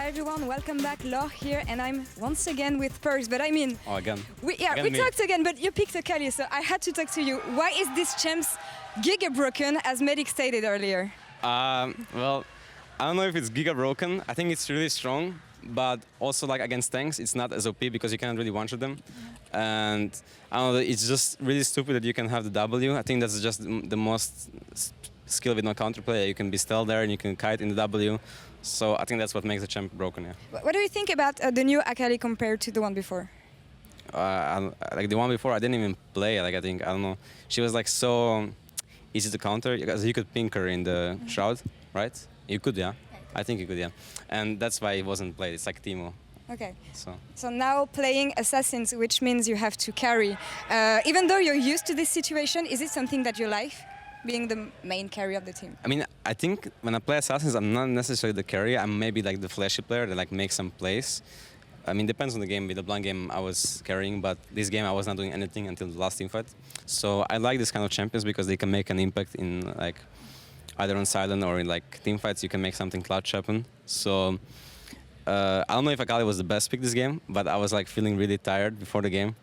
Hi everyone, welcome back. Laure here, and I'm once again with PerkZ. But I mean, again. We talked again, but you picked Akali, so I had to talk to you. Why is this champ's giga broken, as Medic stated earlier? Well, I don't know if it's giga broken. I think it's really strong, but also like against tanks, it's not as OP because you cannot really one-shot them. And I don't know, it's just really stupid that you can have the W. I think that's just the most skill with no counterplay. You can be stealth there and you can kite in the W. So I think that's what makes the champ broken, yeah. What do you think about the new Akali compared to the one before? Like the one before, I didn't even play. Like I don't know, she was like so easy to counter because you could pink her in the shroud, right? You could, yeah. I think you could, yeah. And that's why it wasn't played. It's like Teemo. Okay. So now playing assassins, which means you have to carry. Even though you're used to this situation, is it something that you like? Being the main carry of the team? I mean, I think when I play assassins, I'm not necessarily the carry. I'm maybe like the flashy player that like makes some plays. I mean, depends on the game. With the blind game, I was carrying, but this game I was not doing anything until the last team fight. So I like this kind of champions because they can make an impact in like either on silent or in like team fights. You can make something clutch happen. So I don't know if Akali was the best pick this game, but I was like feeling really tired before the game.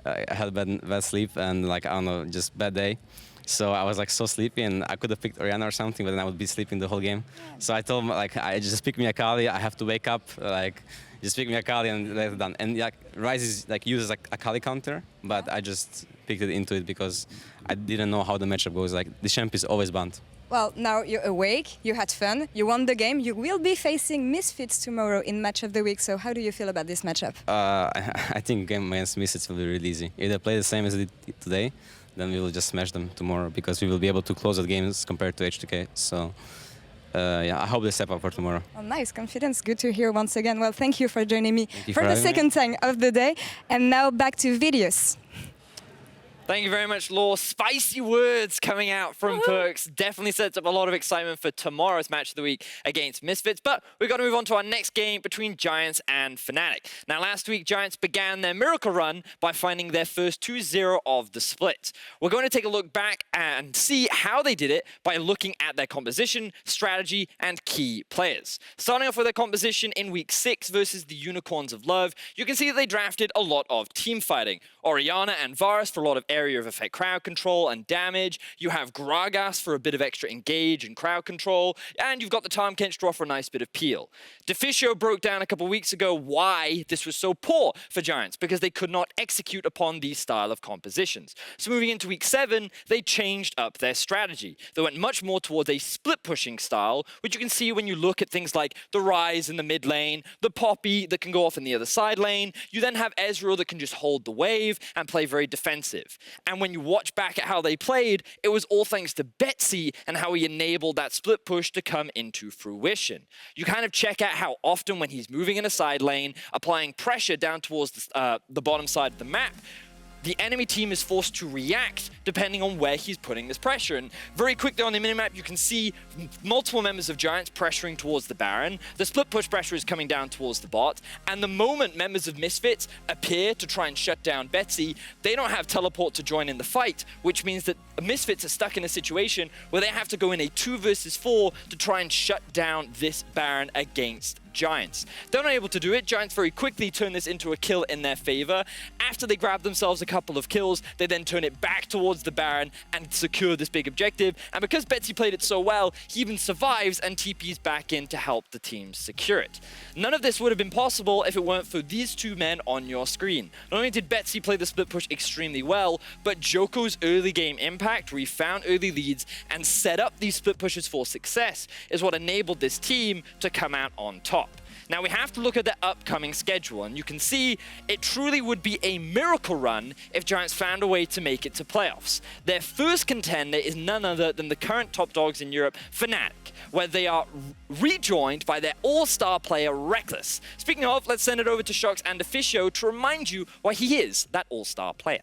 I had bad sleep and like I don't know, just bad day. So I was like so sleepy, and I could have picked Orianna or something, but then I would be sleeping the whole game. Yeah. So I told him like, I just pick me Akali. I have to wake up, like just pick me Akali and let it done. And like Ryze is like uses like Akali counter, but I just picked it into it because I didn't know how the matchup goes. Like the champ is always banned. Well, now you're awake, you had fun, you won the game. You will be facing Misfits tomorrow in Match of the Week. So how do you feel about this matchup? I think game against Misfits will be really easy. If they play the same as they did today, then we will just smash them tomorrow because we will be able to close out games compared to H2K. So yeah, I hope they step up for tomorrow. Oh, nice confidence. Good to hear once again. Well, thank you for joining me for the second time of the day. And now back to Vedius. Thank you very much, Laure. Spicy words coming out from PerkZ. Definitely sets up a lot of excitement for tomorrow's match of the week against Misfits. But we've got to move on to our next game between Giants and Fnatic. Now, last week, Giants began their miracle run by finding their first 2-0 of the split. We're going to take a look back and see how they did it by looking at their composition, strategy, and key players. Starting off with their composition in week 6 versus the Unicorns of Love, you can see that they drafted a lot of team fighting. Orianna and Varus for a lot of area of effect crowd control and damage. You have Gragas for a bit of extra engage and crowd control. And you've got the Tahm Kench to offer a nice bit of peel. Deficio broke down a couple of weeks ago why this was so poor for Giants, because they could not execute upon these style of compositions. So moving into week 7, they changed up their strategy. They went much more towards a split pushing style, which you can see when you look at things like the Ryze in the mid lane, the Poppy that can go off in the other side lane. You then have Ezreal that can just hold the wave and play very defensive. And when you watch back at how they played, it was all thanks to Betsy and how he enabled that split push to come into fruition. You kind of check out how often when he's moving in a side lane, applying pressure down towards the bottom side of the map, the enemy team is forced to react depending on where he's putting this pressure. And very quickly on the minimap, you can see multiple members of Giants pressuring towards the Baron. The split push pressure is coming down towards the bot. And the moment members of Misfits appear to try and shut down Betsy, they don't have teleport to join in the fight, which means that Misfits are stuck in a situation where they have to go in a 2 versus 4 to try and shut down this Baron against Giants. They're not able to do it. Giants very quickly turn this into a kill in their favor. After they grab themselves a couple of kills, they then turn it back towards the Baron and secure this big objective. And because Betsy played it so well, he even survives and TPs back in to help the team secure it. None of this would have been possible if it weren't for these two men on your screen. Not only did Betsy play the split push extremely well, but Djoko's early game impact, where he found early leads and set up these split pushes for success, is what enabled this team to come out on top. Now we have to look at the upcoming schedule, and you can see it truly would be a miracle run if Giants found a way to make it to playoffs. Their first contender is none other than the current top dogs in Europe, Fnatic, where they are rejoined by their all-star player, Rekkles. Speaking of, let's send it over to Sjokz and Deficio to remind you why he is that all-star player.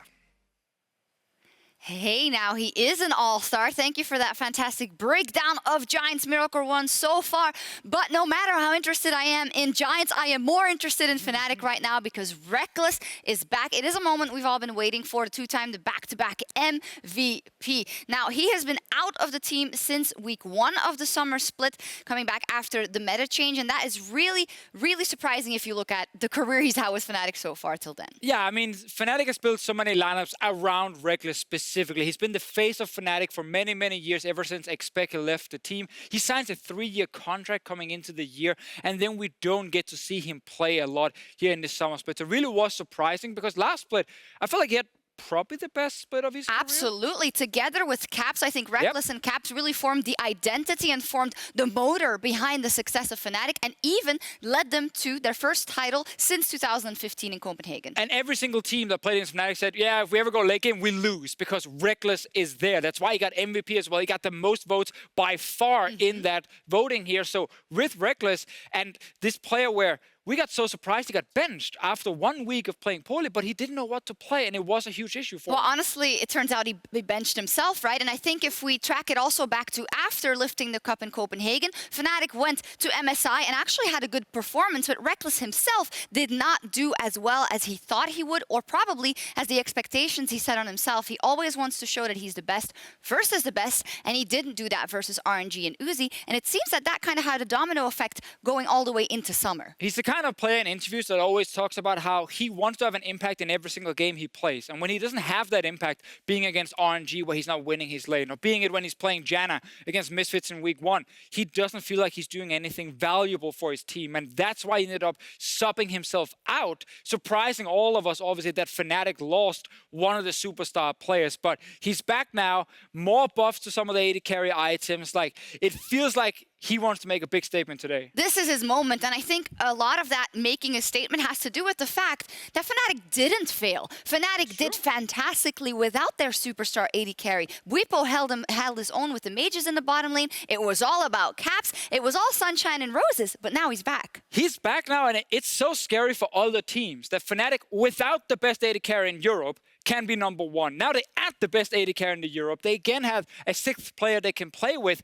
Hey, now he is an all-star. Thank you for that fantastic breakdown of Giants Miracle Run so far. But no matter how interested I am in Giants, I am more interested in Fnatic right now because Rekkles is back. It is a moment we've all been waiting for, the two-time, the back-to-back MVP. Now, he has been out of the team since week 1 of the Summer Split, coming back after the meta change, and that is really, really surprising if you look at the career he's had with Fnatic so far till then. Yeah, I mean, Fnatic has built so many lineups around Rekkles specifically. He's been the face of Fnatic for many, many years, ever since Expected left the team. He signs a 3-year contract coming into the year, and then we don't get to see him play a lot here in the Summer Split. So it really was surprising because last split, I felt like he had probably the best split of his career. Absolutely. Together with Caps, I think Rekkles and Caps really formed the identity and formed the motor behind the success of Fnatic and even led them to their first title since 2015 in Copenhagen. And every single team that played against Fnatic said, yeah, if we ever go late game, we lose because Rekkles is there. That's why he got MVP as well. He got the most votes by far in that voting here. So with Rekkles and this player where we got so surprised he got benched after 1 week of playing poorly, but he didn't know what to play, and it was a huge issue for him. Well, honestly, it turns out he benched himself, right? And I think if we track it also back to after lifting the cup in Copenhagen, Fnatic went to MSI and actually had a good performance, but Rekkles himself did not do as well as he thought he would, or probably as the expectations he set on himself. He always wants to show that he's the best versus the best, and he didn't do that versus RNG and Uzi, and it seems that that kind of had a domino effect going all the way into summer. He's the kind of player in interviews that always talks about how he wants to have an impact in every single game he plays. And when he doesn't have that impact, being against RNG where he's not winning his lane, or being it when he's playing Janna against Misfits in week 1, he doesn't feel like he's doing anything valuable for his team. And that's why he ended up subbing himself out, surprising all of us, obviously, that Fnatic lost one of the superstar players. But he's back now, more buffs to some of the AD carry items. Like, it feels like he wants to make a big statement today. This is his moment, and I think a lot of that making a statement has to do with the fact that Fnatic didn't fail. Fnatic did fantastically without their superstar AD carry. Bwipo held his own with the mages in the bottom lane. It was all about Caps. It was all sunshine and roses, but now he's back. He's back now, and it's so scary for other teams that Fnatic, without the best AD carry in Europe, can be number 1. Now they add the best AD carry in Europe. They again have a 6th player they can play with.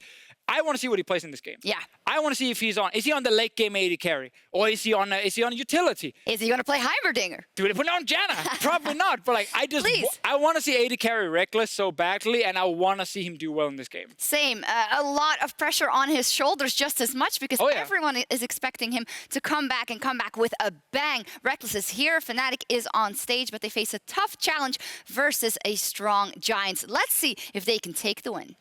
I want to see what he plays in this game. Yeah. I want to see if he's on. Is he on the late game AD carry, or is he on utility? Is he going to play Heimerdinger? Do they put it on Janna? Probably not. But like, I want to see AD carry Rekkles so badly, and I want to see him do well in this game. Same. A lot of pressure on his shoulders just as much because everyone is expecting him to come back and come back with a bang. Rekkles is here. Fnatic is on stage, but they face a tough challenge versus a strong Giants. Let's see if they can take the win.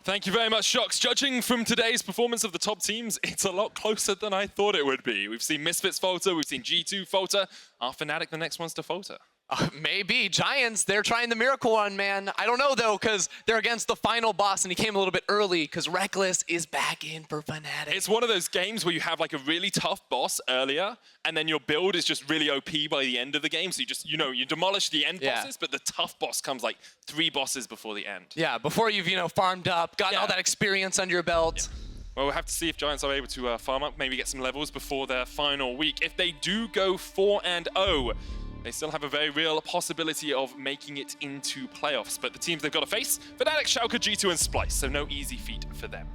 Thank you very much, Sjokz. Judging from today's performance of the top teams, it's a lot closer than I thought it would be. We've seen Misfits falter, we've seen G2 falter. Are Fnatic the next ones to falter? Maybe. Giants, they're trying the miracle run, man. I don't know, though, because they're against the final boss, and he came a little bit early because Rekkles is back in for Fnatic. It's one of those games where you have like a really tough boss earlier, and then your build is just really OP by the end of the game. So you just, you demolish the end bosses, but the tough boss comes like 3 bosses before the end. Yeah, before you've, farmed up, gotten all that experience under your belt. Yeah. Well, we'll have to see if Giants are able to farm up, maybe get some levels before their final week. If they do go 4-0, they still have a very real possibility of making it into playoffs. But the teams they've got to face, Fnatic, Schalke, G2, and Splyce, so no easy feat for them.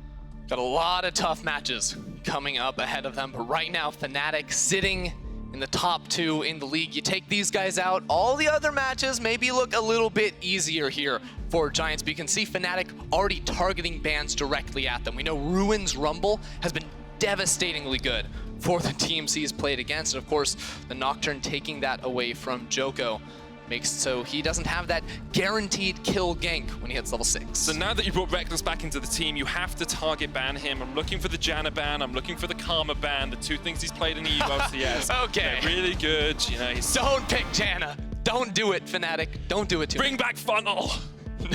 Got a lot of tough matches coming up ahead of them, but right now, Fnatic sitting in the top 2 in the league. You take these guys out, all the other matches maybe look a little bit easier here for Giants, but you can see Fnatic already targeting bans directly at them. We know Ruin's Rumble has been devastatingly good for the teams he's played against. And of course, the Nocturne taking that away from Djoko makes so he doesn't have that guaranteed kill gank when he hits level 6. So now that you brought Rekkles back into the team, you have to target ban him. I'm looking for the Janna ban, I'm looking for the Karma ban, the 2 things he's played in the EU LCS. Okay. They're really good, he's... Don't pick Janna. Don't do it, Fnatic. Don't do it to Bring me. back Funnel.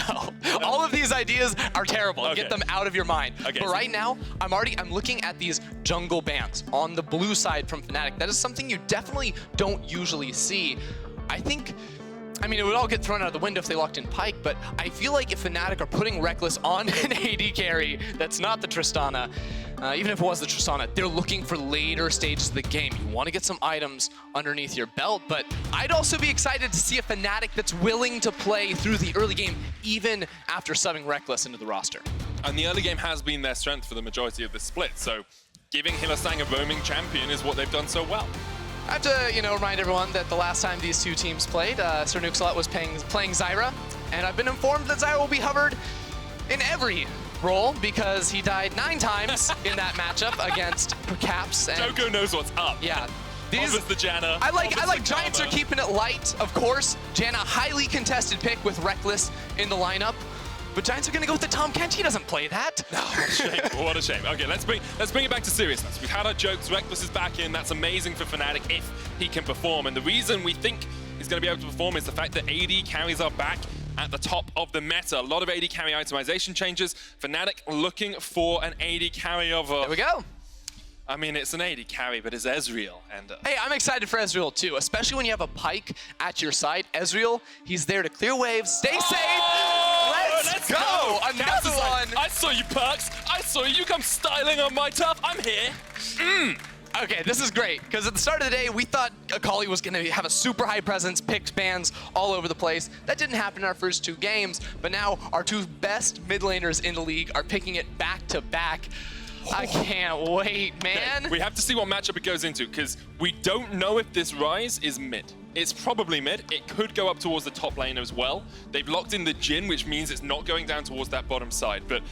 No. All of these ideas are terrible. Okay. Get them out of your mind. Okay, but right now, I'm looking at these jungle bans on the blue side from Fnatic. That is something you definitely don't usually see. I think I mean, it would all get thrown out of the window if they locked in Pyke, but I feel like if Fnatic are putting Rekkles on an AD carry that's not the Tristana, even if it was the Tristana, they're looking for later stages of the game. You want to get some items underneath your belt, but I'd also be excited to see a Fnatic that's willing to play through the early game, even after subbing Rekkles into the roster. And the early game has been their strength for the majority of the split, so giving Hylissang a roaming champion is what they've done so well. I have to, remind everyone that the last time these two teams played, SirNukesAlot was playing Zyra, and I've been informed that Zyra will be hovered in every role because he died 9 times in that matchup against Caps. And Djoko knows what's up. Yeah. Obviously the Janna. I like Giants are keeping it light, of course. Janna, highly contested pick with Rekkles in the lineup. But Giants are going to go with the Tahm. Kench, he doesn't play that. No, what a shame. What a shame. Okay, let's bring it back to seriousness. We've had our jokes. Rekkles is back in. That's amazing for Fnatic if he can perform. And the reason we think he's going to be able to perform is the fact that AD carries are back at the top of the meta. A lot of AD carry itemization changes. Fnatic looking for an AD carry of a... There we go. I mean, it's an AD carry, but it's Ezreal. And hey, I'm excited for Ezreal too, especially when you have a Pyke at your side. Ezreal, he's there to clear waves, stay safe. Let's go! Another one! I saw you, PerkZ. I saw you. You come styling on my turf. I'm here. Okay, this is great, because at the start of the day, we thought Akali was going to have a super high presence, pick bans all over the place. That didn't happen in our first 2 games, but now our 2 best mid laners in the league are picking it back to back. I can't wait, man. Okay, we have to see what matchup it goes into, because we don't know if this Ryze is mid. It's probably mid. It could go up towards the top lane as well. They've locked in the Jhin, which means it's not going down towards that bottom side. But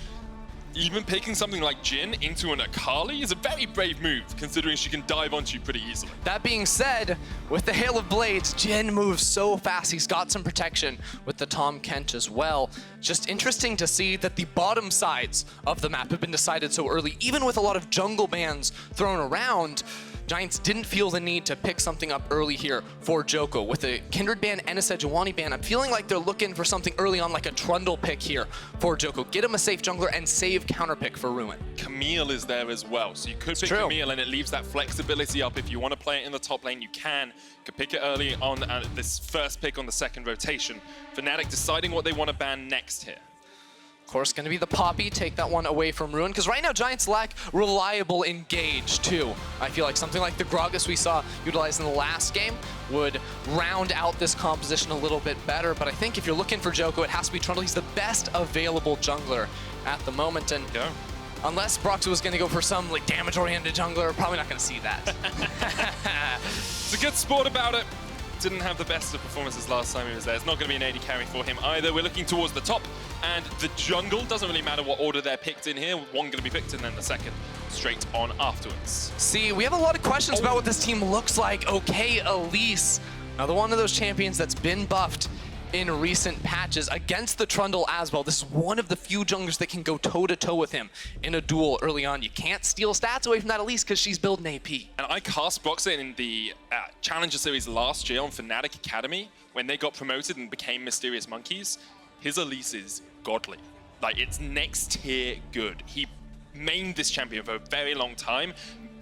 even picking something like Jhin into an Akali is a very brave move, considering she can dive onto you pretty easily. That being said, with the Hail of Blades, Jhin moves so fast. He's got some protection with the Tahm Kench as well. Just interesting to see that the bottom sides of the map have been decided so early, even with a lot of jungle bans thrown around. Giants didn't feel the need to pick something up early here for Djoko. With a Kindred ban and a Sejuani ban, I'm feeling like they're looking for something early on, like a Trundle pick here for Djoko. Get him a safe jungler and save counter pick for Ruin. Camille is there as well, so you could pick Camille and it leaves that flexibility up. If you want to play it in the top lane, you can. You could pick it early on this first pick on the second rotation. Fnatic deciding what they want to ban next here. Of course, going to be the Poppy, take that one away from Ruin, because right now Giants lack reliable engage too. I feel like something like the Gragas we saw utilized in the last game would round out this composition a little bit better, but I think if you're looking for Djoko, it has to be Trundle. He's the best available jungler at the moment, and unless Broxah was going to go for some like damage-oriented jungler, probably not going to see that. It's a good sport about it. Didn't have the best of performances last time he was there. It's not going to be an AD carry for him either. We're looking towards the top, and the jungle doesn't really matter what order they're picked in here. One going to be picked, and then the second straight on afterwards. See, we have a lot of questions about what this team looks like. Okay, Elise, another one of those champions that's been buffed in recent patches against the Trundle as well. This is one of the few junglers that can go toe-to-toe with him in a duel early on. You can't steal stats away from that Elise because she's building AP. And I cast Broxah in the Challenger Series last year on Fnatic Academy when they got promoted and became Mysterious Monkeys. His Elise is godly. Like, it's next tier good. He mained this champion for a very long time.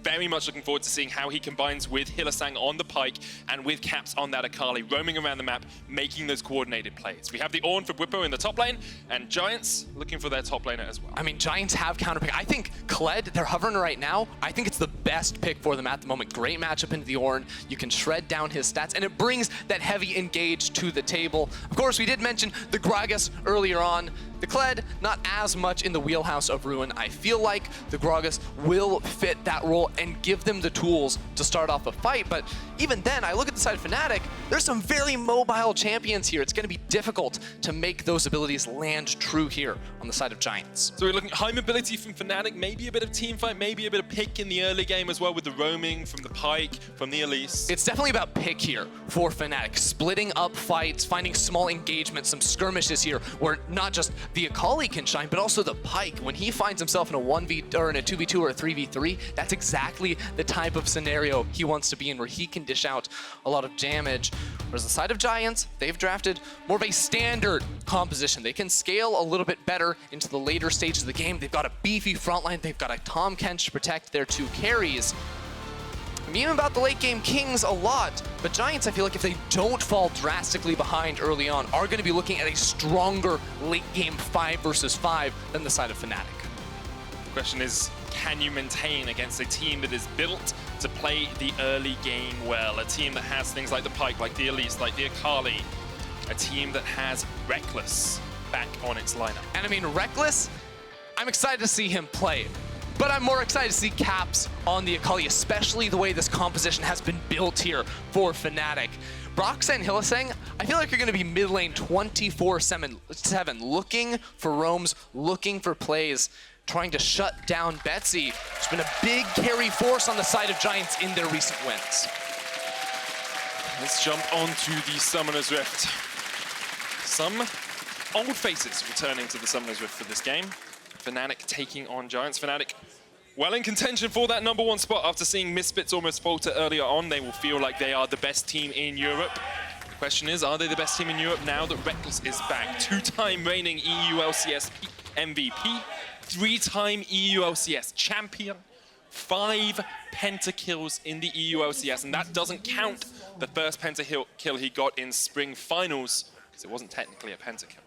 Very much looking forward to seeing how he combines with Hylissang on the Pyke and with Caps on that Akali, roaming around the map, making those coordinated plays. We have the Ornn for Bwipo in the top lane, and Giants looking for their top laner as well. I mean, Giants have counter pick. I think Kled, they're hovering right now. I think it's the best pick for them at the moment. Great matchup into the Ornn. You can shred down his stats, and it brings that heavy engage to the table. Of course, we did mention the Gragas earlier on. The Kled, not as much in the wheelhouse of Ruin. I feel like the Gragas will fit that role and give them the tools to start off a fight. But even then, I look at the side of Fnatic, there's some very mobile champions here. It's going to be difficult to make those abilities land true here on the side of Giants. So we're looking at high mobility from Fnatic, maybe a bit of team fight, maybe a bit of pick in the early game as well with the roaming from the Pyke, from the Elise. It's definitely about pick here for Fnatic. Splitting up fights, finding small engagements, some skirmishes here where not just the Akali can shine, but also the Pyke. When he finds himself in a 1v or in a 2v2 or a 3v3, that's exactly the type of scenario he wants to be in, where he can dish out a lot of damage. Whereas the side of Giants, they've drafted more of a standard composition. They can scale a little bit better into the later stages of the game. They've got a beefy front line. They've got a Tahm Kench to protect their 2 carries. Even about the late game Kings a lot, but Giants, I feel like if they don't fall drastically behind early on, are going to be looking at a stronger late game 5 versus 5 than the side of Fnatic. The question is, can you maintain against a team that is built to play the early game well? A team that has things like the Pyke, like the Elise, like the Akali. A team that has Rekkles back on its lineup. And I mean, Rekkles, I'm excited to see him play. But I'm more excited to see Caps on the Akali, especially the way this composition has been built here for Fnatic. Broxah and Hylissang, I feel like you're going to be mid lane 24/7, looking for roams, looking for plays, trying to shut down Betsy. There's been a big carry force on the side of Giants in their recent wins. Let's jump onto the Summoner's Rift. Some old faces returning to the Summoner's Rift for this game. Fnatic taking on Giants. Fnatic well in contention for that #1 spot after seeing Misfits almost falter earlier on. They will feel like they are the best team in Europe. The question is, are they the best team in Europe now that Rekkles is back? 2-time reigning EU LCS MVP, 3-time EU LCS champion, 5 pentakills in the EU LCS, and that doesn't count the first pentakill he got in spring finals, because it wasn't technically a pentakill.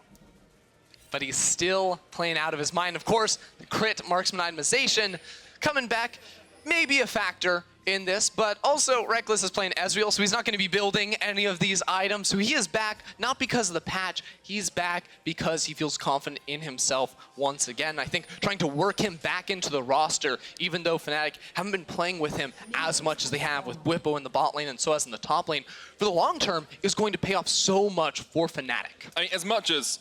But he's still playing out of his mind. Of course, the crit marksman itemization coming back may be a factor in this, but also Rekkles is playing Ezreal, so he's not going to be building any of these items. So he is back, not because of the patch, he's back because he feels confident in himself once again. I think trying to work him back into the roster, even though Fnatic haven't been playing with him as much as they have with Bwipo in the bot lane and Soaz in the top lane, for the long term is going to pay off so much for Fnatic. I mean, as much as,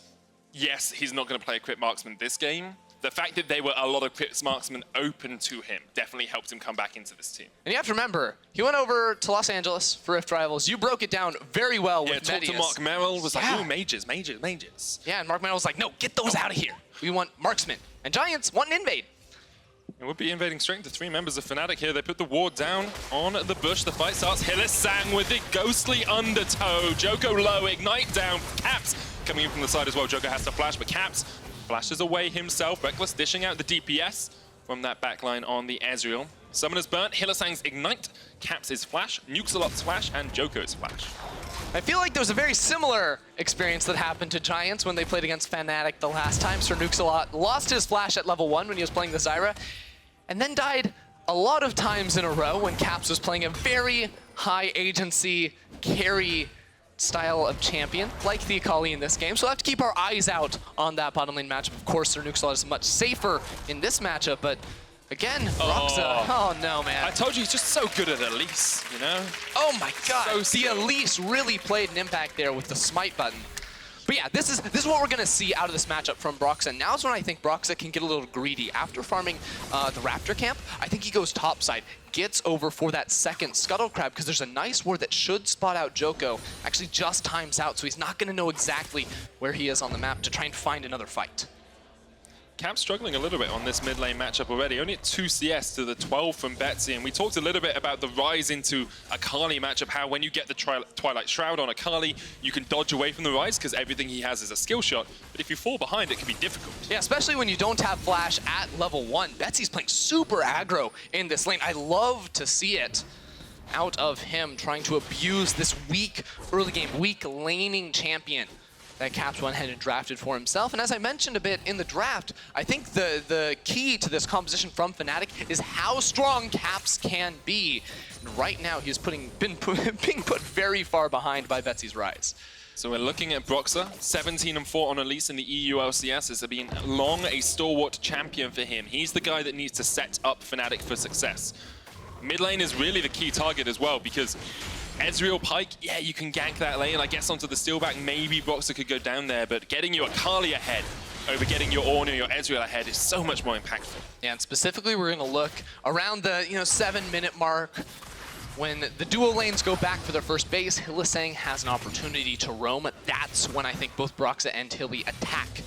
yes, he's not going to play a crit marksman this game, the fact that there were a lot of crit marksmen open to him definitely helped him come back into this team. And you have to remember, he went over to Los Angeles for Rift Rivals. You broke it down very well with Vedius. Yeah, talked to Mark Merrill, was like, ooh, mages. Yeah, and Mark Merrill was like, no, get those out of here. We want marksmen. And Giants want an invade. And we'll be invading straight into 3 members of Fnatic here. They put the ward down on the bush. The fight starts. Hylissang with the ghostly undertow. Djoko low, ignite down. Caps coming in from the side as well. Djoko has to flash, but Caps flashes away himself. Rekkles dishing out the DPS from that backline on the Ezreal. Summoner's burnt, Hylissang's ignite, Caps' flash, NukesAlot's flash, and Djoko's flash. I feel like there was a very similar experience that happened to Giants when they played against Fnatic the last time. SirNukesAlot lost his flash at level 1 when he was playing the Zyra, and then died a lot of times in a row when Caps was playing a very high agency carry style of champion, like the Akali in this game. So we'll have to keep our eyes out on that bottom lane matchup. Of course, SirNukesAlot is much safer in this matchup, but again, Broxah. Oh no, man. I told you he's just so good at Elise, you know? Oh my god, So the Elise really played an impact there with the smite button. But yeah, this is what we're gonna see out of this matchup from Broxah. Now's when I think Broxah can get a little greedy. After farming the Raptor camp, I think he goes topside, gets over for that second Scuttle Crab, because there's a nice ward that should spot out Djoko. Actually just times out, so he's not gonna know exactly where he is on the map to try and find another fight. Caps struggling a little bit on this mid lane matchup already. Only at 2 CS to the 12 from Betsy. And we talked a little bit about the Ryze into Akali matchup, how when you get the Twilight Shroud on Akali, you can dodge away from the Ryze because everything he has is a skill shot. But if you fall behind, it can be difficult. Yeah, especially when you don't have flash at level 1. Betsy's playing super aggro in this lane. I love to see it out of him trying to abuse this weak early game, weak laning champion that Caps went ahead and drafted for himself. And as I mentioned a bit in the draft, I think the key to this composition from Fnatic is how strong Caps can be. And right now, he's being put very far behind by Betsy's Ryze. So we're looking at Broxah, 17-4 on Elise in the EU LCS. Has been long a stalwart champion for him. He's the guy that needs to set up Fnatic for success. Mid lane is really the key target as well, because Ezreal, Pyke, yeah, you can gank that lane. I guess onto the Steeelback, maybe Broxah could go down there, but getting your Akali ahead over getting your Ornn or your Ezreal ahead is so much more impactful. Yeah, and specifically, we're going to look around the 7-minute mark. When the dual lanes go back for their first base, Hylissang has an opportunity to roam. That's when I think both Broxah and Hilly attack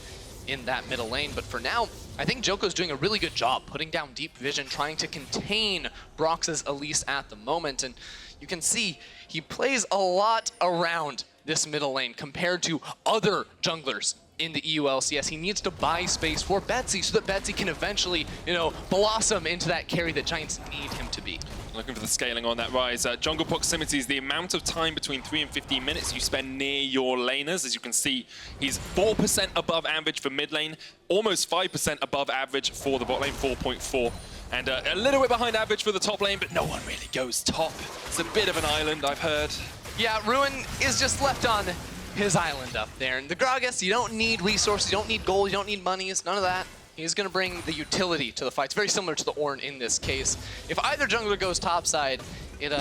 in that middle lane. But for now, I think Djoko's doing a really good job putting down deep vision, trying to contain Broxah's Elise at the moment. And you can see he plays a lot around this middle lane compared to other junglers in the EU LCS. He needs to buy space for Betsy so that Betsy can eventually, you know, blossom into that carry that Giants need him to be. Looking for the scaling on that Ryze. Jungle proximity is the amount of time between 3 and 15 minutes you spend near your laners. As you can see, he's 4% above average for mid lane, almost 5% above average for the bot lane, 4.4. And a little bit behind average for the top lane, but no one really goes top. It's a bit of an island, I've heard. Yeah, Ruin is just left on his island up there. And the Gragas, you don't need resources, you don't need gold, you don't need money, it's none of that. He's going to bring the utility to the fights, very similar to the Ornn in this case. If either jungler goes topside, it'd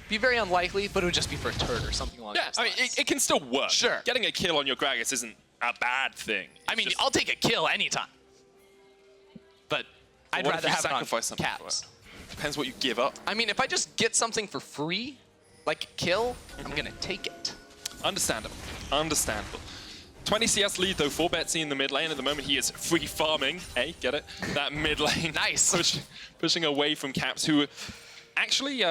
be very unlikely, but it would just be for a turret or something along those lines. I mean, it can still work. Sure. Getting a kill on your Gragas isn't a bad thing. I mean, I'll take a kill anytime. But I'd rather have sacrifice it on something caps. for it? Depends what you give up. I mean, if I just get something for free, like a kill, I'm going to take it. Understandable. Understandable. 20 CS lead, though, for Betsy in the mid lane. At the moment, he is free farming. Hey, get it? That mid lane. Nice. Pushing away from Caps, who actually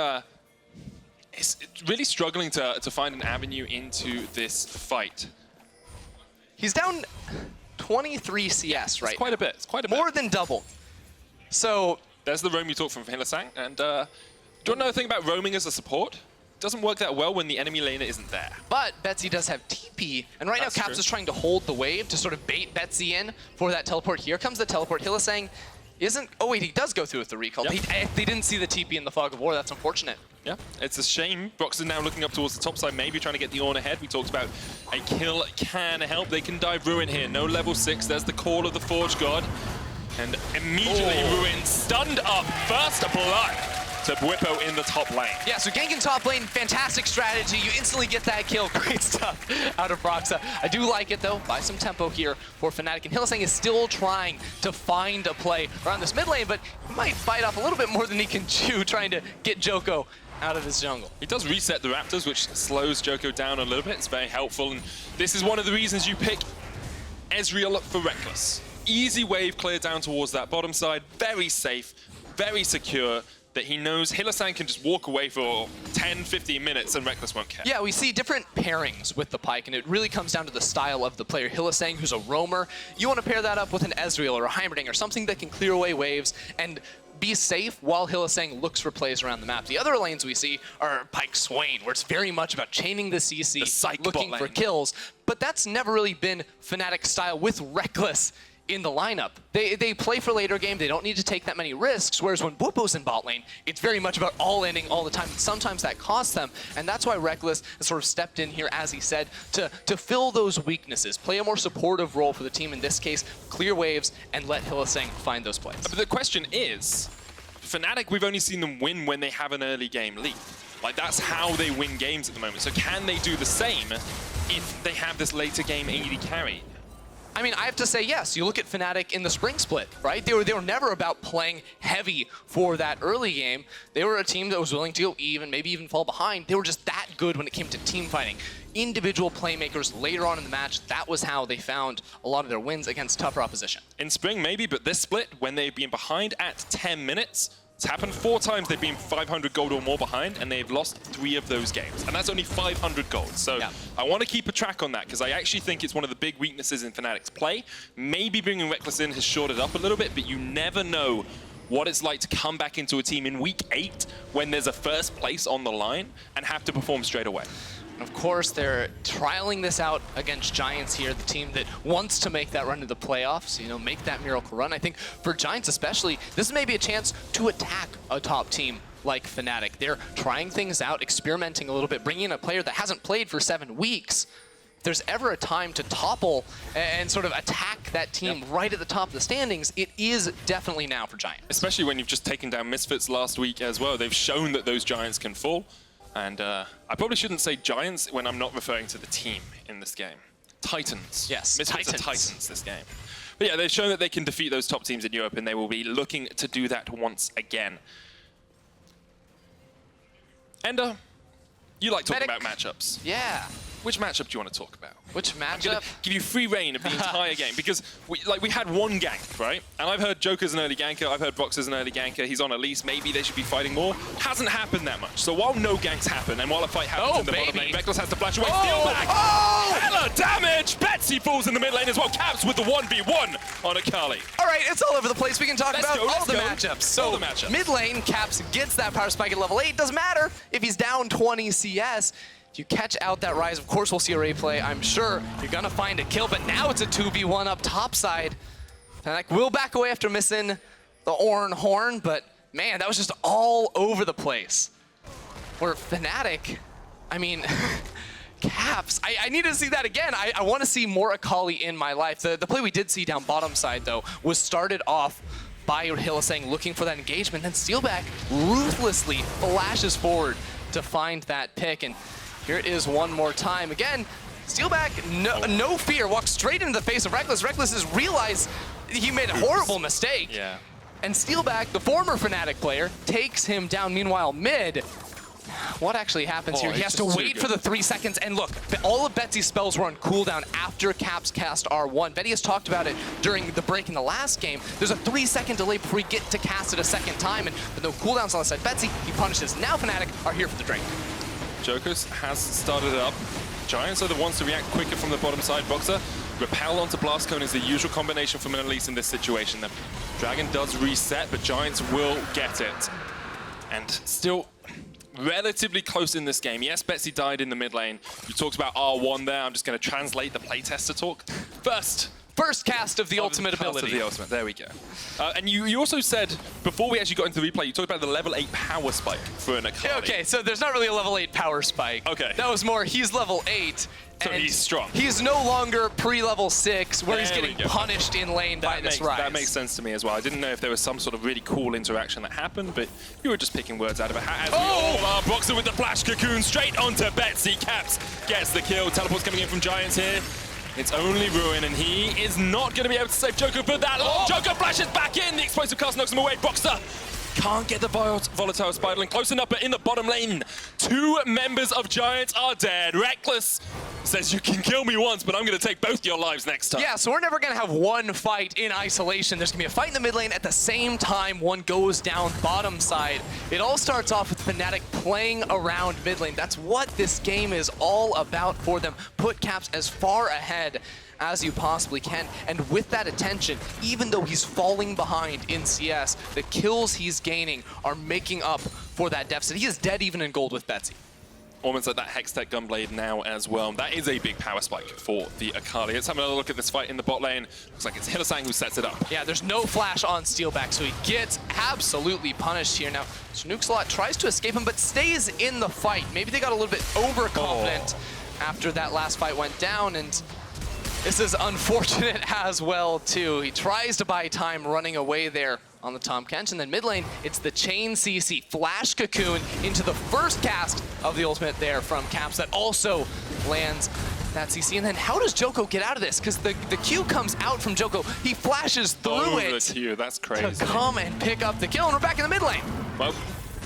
is really struggling to find an avenue into this fight. He's down 23 CS, right? It's quite a bit. It's quite a bit. More than double. So there's the roam you talk from Hylissang. And do you want to know the thing about roaming as a support? Doesn't work that well when the enemy laner isn't there. But Betsy does have TP, and right now Caps is trying to hold the wave to sort of bait Betsy in for that teleport. Here comes the teleport. Hylissang isn't... Oh wait, he does go through with the recall. Yep. They didn't see the TP in the Fog of War. That's unfortunate. Yeah, it's a shame. Broxah now looking up towards the top side, maybe trying to get the Ornn ahead. We talked about a kill can help. They can dive Ruin here. No level 6. There's the call of the Forge God. And immediately Ruin stunned up. First blood to Bwipo in the top lane. Yeah, so ganking top lane, fantastic strategy. You instantly get that kill. Great stuff out of Broxah. I do like it, though. Buy some tempo here for Fnatic. And Hylissang is still trying to find a play around this mid lane, but he might fight off a little bit more than he can chew, trying to get Djoko out of his jungle. He does reset the Raptors, which slows Djoko down a little bit. It's very helpful, and this is one of the reasons you pick Ezreal for Rekkles. Easy wave clear down towards that bottom side. Very safe, very secure. That he knows Hylissang can just walk away for 10, 15 minutes and Rekkles won't care. Yeah, we see different pairings with the Pyke, and it really comes down to the style of the player. Hylissang, who's a roamer, you want to pair that up with an Ezreal or a Heimerdinger, something that can clear away waves and be safe while Hylissang looks for plays around the map. The other lanes we see are Pyke Swain, where it's very much about chaining the CC, looking for kills, but that's never really been Fnatic style with Rekkles in the lineup. They play for later game, they don't need to take that many risks, whereas when Bwipo's in bot lane, it's very much about all-inning all the time. Sometimes that costs them, and that's why Rekkles has sort of stepped in here, as he said, to fill those weaknesses, play a more supportive role for the team, in this case, clear waves, and let Hylissang find those plays. But the question is, Fnatic, we've only seen them win when they have an early game lead. Like, that's how they win games at the moment. So can they do the same if they have this later game AD carry? I mean, I have to say yes. You look at Fnatic in the spring split, right? They were never about playing heavy for that early game. They were a team that was willing to go even, maybe even fall behind. They were just that good when it came to team fighting. Individual playmakers later on in the match, that was how they found a lot of their wins against tougher opposition. In spring, maybe, but this split, when they've been behind at 10 minutes, it's happened 4 times they've been 500 gold or more behind, and they've lost 3 of those games. And that's only 500 gold. So yeah. I want to keep a track on that, because I actually think it's one of the big weaknesses in Fnatic's play. Maybe bringing Rekkles in has shored it up a little bit, but you never know what it's like to come back into a team in week 8 when there's a first place on the line and have to perform straight away. Of course, they're trialing this out against Giants here, the team that wants to make that run to the playoffs, you know, make that miracle run. I think for Giants especially, this may be a chance to attack a top team like Fnatic. They're trying things out, experimenting a little bit, bringing in a player that hasn't played for 7 weeks. If there's ever a time to topple and sort of attack that team right at the top of the standings, it is definitely now for Giants. Especially when you've just taken down Misfits last week as well. They've shown that those Giants can fall. And I probably shouldn't say Giants when I'm not referring to the team in this game. Titans. Yes, Misfits are Titans this game. But yeah, they've shown that they can defeat those top teams in Europe, and they will be looking to do that once again. And you like talking about matchups. Yeah. which matchup do you want to talk about? Which I'm gonna matchup? give you free reign of the entire game because we had one gank, right? And I've heard Djoko's an early ganker, I've heard Broxah's an early ganker, he's on Elise, maybe they should be fighting more. Hasn't happened that much. So while no ganks happen and while a fight happens in the bottom lane, Rekkles has to flash away, Steeelback! Oh! Hella damage! Betsy falls in the mid lane as well, Caps with the 1v1 on Akali. All right, it's all over the place. We can talk about all the go. matchups. So All the matchups. mid lane, Caps gets that power spike at level 8. Doesn't matter if he's down 20 CS. If you catch out that Ryze, of course we'll see a replay. I'm sure you're gonna find a kill, but now it's a 2v1 up top side. Fnatic will back away after missing the Ornn horn, but man, that was just all over the place. Where Fnatic, I mean, Caps, I need to see that again. I want to see more Akali in my life. The play we did see down bottom side, though, was started off by Hylissang looking for that engagement. Then Steeelback ruthlessly flashes forward to find that pick. And here it is one more time. Again, Steeelback, no fear, walks straight into the face of Rekkles. Rekkles has realized he made a horrible mistake. Yeah. And Steeelback, the former Fnatic player, takes him down. Meanwhile, mid, what actually happens here? He has to wait for the 3 seconds. And look, all of Betsy's spells were on cooldown after Caps cast R1. Vedius talked about it during the break in the last game. There's a 3-second delay before we get to cast it a second time. And with no cooldowns on the side, Betsy, he punishes. Now Fnatic are here for the drink. Joko has started it up. Giants are the ones to react quicker from the bottom side. Broxah, repel onto Blast Cone is the usual combination from an Elise in this situation. The Dragon does reset, but Giants will get it. And still relatively close in this game. Yes, Betsy died in the mid lane. You talked about R1 there. I'm just going to translate the playtester talk. First cast of the ultimate ability. Of the ultimate, there we go. And you also said, before we actually got into the replay, you talked about the level 8 power spike for an Akali. Okay, so there's not really a level 8 power spike. Okay. That was more, he's level 8. So he's strong. He's no longer pre-level 6, where he's getting punished in lane by this Ryze. That makes sense to me as well. I didn't know if there was some sort of really cool interaction that happened, but you were just picking words out of a hat. As we all are. Broxah with the flash cocoon straight onto Betsy. Caps gets the kill. Teleport's coming in from Giants here. It's only Ruin, and he is not going to be able to save Djoko for that long. Djoko flashes back in. The explosive cast knocks him away. Broxah can't get the volatile spiraling close enough, but in the bottom lane, 2 members of Giants are dead. Rekkles says, you can kill me once, but I'm going to take both your lives next time. Yeah, so we're never going to have one fight in isolation. There's going to be a fight in the mid lane at the same time one goes down bottom side. It all starts off with Fnatic playing around mid lane. That's what this game is all about for them. Put Caps as far ahead as you possibly can. And with that attention, even though he's falling behind in CS, the kills he's gaining are making up for that deficit. He is dead even in gold with Betsy. Almost like that Hextech Gunblade now as well. That is a big power spike for the Akali. Let's have another look at this fight in the bot lane. Looks like it's Hylissang who sets it up. Yeah, there's no flash on Steeelback, so he gets absolutely punished here. Now, SirNukesAlot tries to escape him, but stays in the fight. Maybe they got a little bit overconfident after that last fight went down, and this is unfortunate as well, too. He tries to buy time running away there on the Tahm Kench, and then mid lane, it's the chain CC flash cocoon into the first cast of the ultimate there from Caps that also lands that CC. And then how does Djoko get out of this? Because the Q comes out from Djoko, he flashes through it the Q, that's crazy. to come and pick up the kill, and we're back in the mid lane. Well,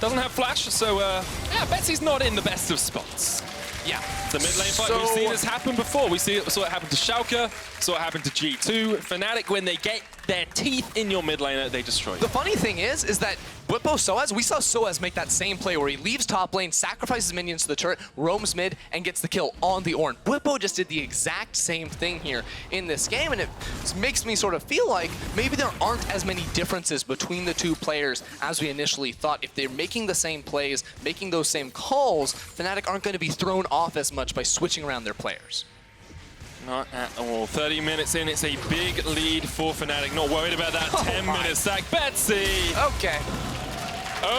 doesn't have flash, so yeah, Betsy's not in the best of spots. Yeah. The mid lane fight, we've seen this happen before. We saw it happen to Schalke, saw it happen to G2. Fnatic, when they get their teeth in your mid laner, they destroy you. The funny thing is that Bwipo Soaz, we saw Soaz make that same play where he leaves top lane, sacrifices minions to the turret, roams mid, and gets the kill on the Ornn. Bwipo just did the exact same thing here in this game, and it makes me sort of feel like maybe there aren't as many differences between the two players as we initially thought. If they're making the same plays, making those same calls, Fnatic aren't going to be thrown off as much by switching around their players. Not at all. 30 minutes in, it's a big lead for Fnatic. Not worried about that 10-minute sack. Betsy! Okay.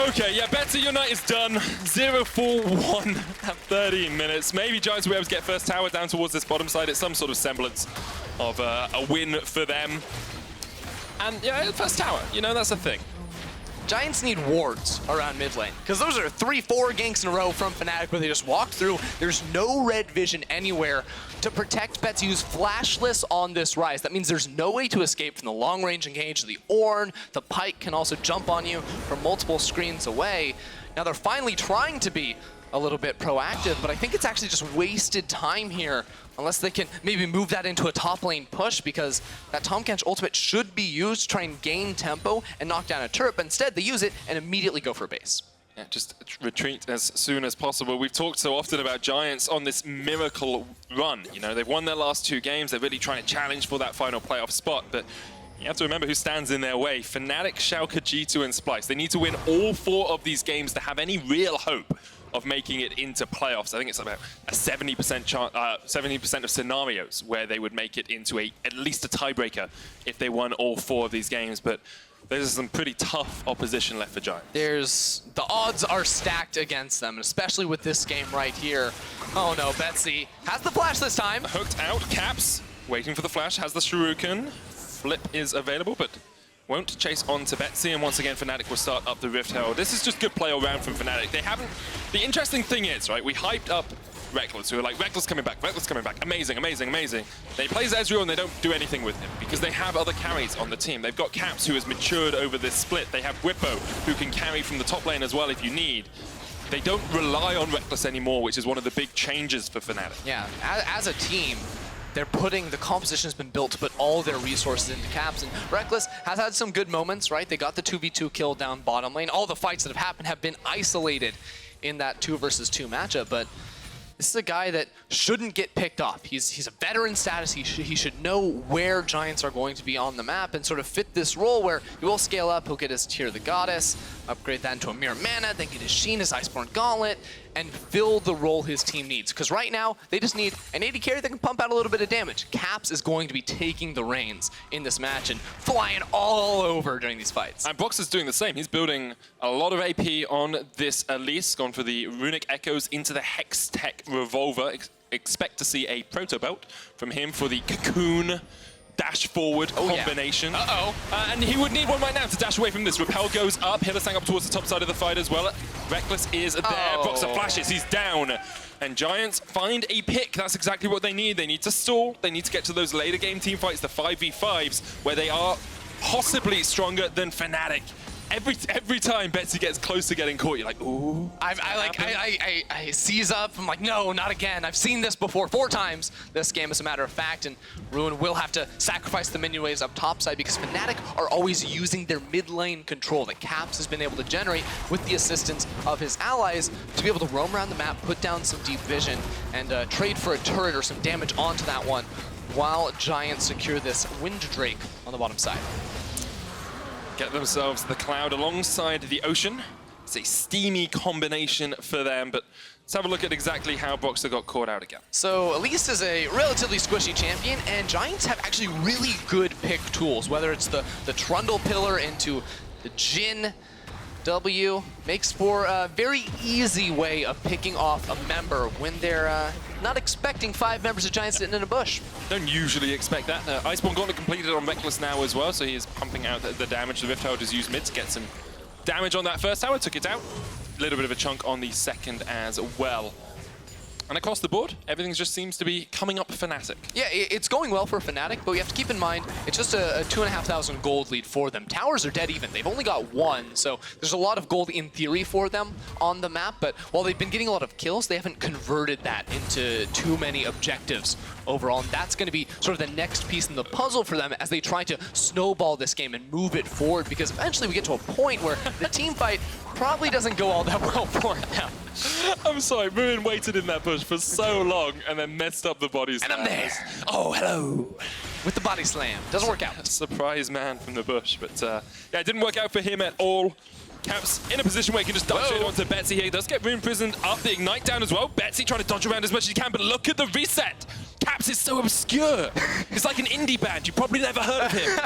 Okay, yeah, Betsy, your night is done. 0-4-1 at 13 minutes. Maybe Giants will be able to get first tower down towards this bottom side. It's some sort of semblance of a win for them. And yeah, first tower, you know, that's the thing. Giants need wards around mid lane, because those are 3-4 ganks in a row from Fnatic where they just walk through. There's no red vision anywhere to protect Betsy, who's flashless on this Ryze. That means there's no way to escape from the long-range engage. The Ornn, the Pyke can also jump on you from multiple screens away. Now they're finally trying to be a little bit proactive, but I think it's actually just wasted time here unless they can maybe move that into a top lane push, because that Tahm Kench ultimate should be used to try and gain tempo and knock down a turret, but instead they use it and immediately go for a base. Yeah, just retreat as soon as possible. We've talked so often about Giants on this miracle run. You know, they've won their last 2 games. They're really trying to challenge for that final playoff spot, but you have to remember who stands in their way. Fnatic, Sjokz, G2, and Splyce. They need to win all 4 of these games to have any real hope of making it into playoffs. I think it's about a 70% chance, 70% of scenarios where they would make it into at least a tiebreaker if they won all 4 of these games. But there's some pretty tough opposition left for Giants. The odds are stacked against them, especially with this game right here. Oh no, Betsy has the flash this time. Hooked out, Caps, waiting for the flash, has the Shuriken. Flip is available, but won't chase on to Betsy, and once again Fnatic will start up the Rift Herald. This is just good play all round from Fnatic. They haven't... The interesting thing is, right, we hyped up Rekkles, who were like, Rekkles coming back, amazing, amazing, amazing. They play Ezreal and they don't do anything with him because they have other carries on the team. They've got Caps, who has matured over this split. They have Bwipo, who can carry from the top lane as well if you need. They don't rely on Rekkles anymore, which is one of the big changes for Fnatic. Yeah, as a team, the composition has been built to put all their resources into Caps, and Rekkles has had some good moments, right? They got the 2v2 kill down bottom lane. All the fights that have happened have been isolated in that 2 versus 2 matchup, but this is a guy that shouldn't get picked off. He's a veteran status. He should know where Giants are going to be on the map and sort of fit this role where he will scale up. He'll get his Tear of the Goddess, upgrade that into a Mirror Mana, then get his Jhin, his Iceborne Gauntlet, and fill the role his team needs. Because right now, they just need an AD carry that can pump out a little bit of damage. Caps is going to be taking the reins in this match and flying all over during these fights. And Broxah is doing the same. He's building a lot of AP on this Elise, gone for the Runic Echoes into the Hex Tech Revolver. Expect to see a Proto Belt from him for the Cocoon dash forward combination. Yeah. And he would need one right now to dash away from this. Repel goes up, Hylissang up towards the top side of the fight as well. Rekkles is there, Broxah flashes, he's down. And Giants find a pick. That's exactly what they need. They need to stall, they need to get to those later game team fights, the 5v5s, where they are possibly stronger than Fnatic. Every time Betsy gets close to getting caught, you're like, ooh. I seize up. I'm like, no, not again. I've seen this before 4 times this game, as a matter of fact, and Ruin will have to sacrifice the minion waves up top side because Fnatic are always using their mid lane control that Caps has been able to generate with the assistance of his allies to be able to roam around the map, put down some deep vision, and trade for a turret or some damage onto that one while Giants secure this Wind Drake on the bottom side. Get themselves the Cloud alongside the Ocean. It's a steamy combination for them, but let's have a look at exactly how Broxah got caught out again. So Elise is a relatively squishy champion, and Giants have actually really good pick tools, whether it's the Trundle pillar into the Jhin W, makes for a very easy way of picking off a member when they're not expecting 5 members of Giants sitting in a bush. Don't usually expect that. Iceborne Gauntlet completed on Rekkles now as well, so he is pumping out the damage. The Rift Herald is used mid to get some damage on that first tower, took it out. A little bit of a chunk on the second as well. And across the board, everything just seems to be coming up Fnatic. Yeah, it's going well for Fnatic, but we have to keep in mind, it's just a 2,500 gold lead for them. Towers are dead even. They've only got 1, so there's a lot of gold in theory for them on the map, but while they've been getting a lot of kills, they haven't converted that into too many objectives overall, and that's going to be sort of the next piece in the puzzle for them as they try to snowball this game and move it forward, because eventually we get to a point where the team fight probably doesn't go all that well for them. I'm sorry, Ruin waited in that bush for so long and then messed up the body slam. And I'm there. Oh, hello. With the body slam. Doesn't work out. Surprise man from the bush, but yeah, it didn't work out for him at all. Caps in a position where he can just dodge it onto Betsy here. He does get Ruin prisoned up, the Ignite down as well. Betsy trying to dodge around as much as he can, but look at the reset. Caps is so obscure. It's like an indie band. You probably never heard of him.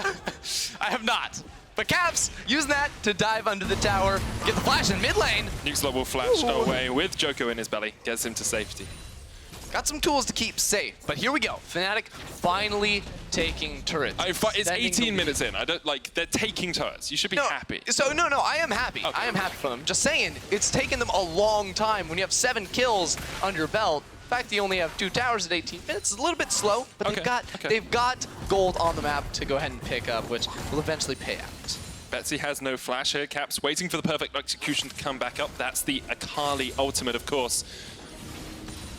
I have not. But Caps using that to dive under the tower, get the flash in mid lane. NukesAlot will flash away with Djoko in his belly, gets him to safety. Got some tools to keep safe, but here we go. Fnatic finally taking turrets. It's 18 minutes in. I don't like. They're taking turrets. You should be happy. So no, I am happy. Okay. I am happy for them. Just saying, it's taken them a long time. When you have 7 kills under your belt, the fact that you only have 2 towers at 18 minutes is a little bit slow, but they've got gold on the map to go ahead and pick up, which will eventually pay out. Betsy has no flash here. Caps waiting for the perfect execution to come back up. That's the Akali ultimate, of course.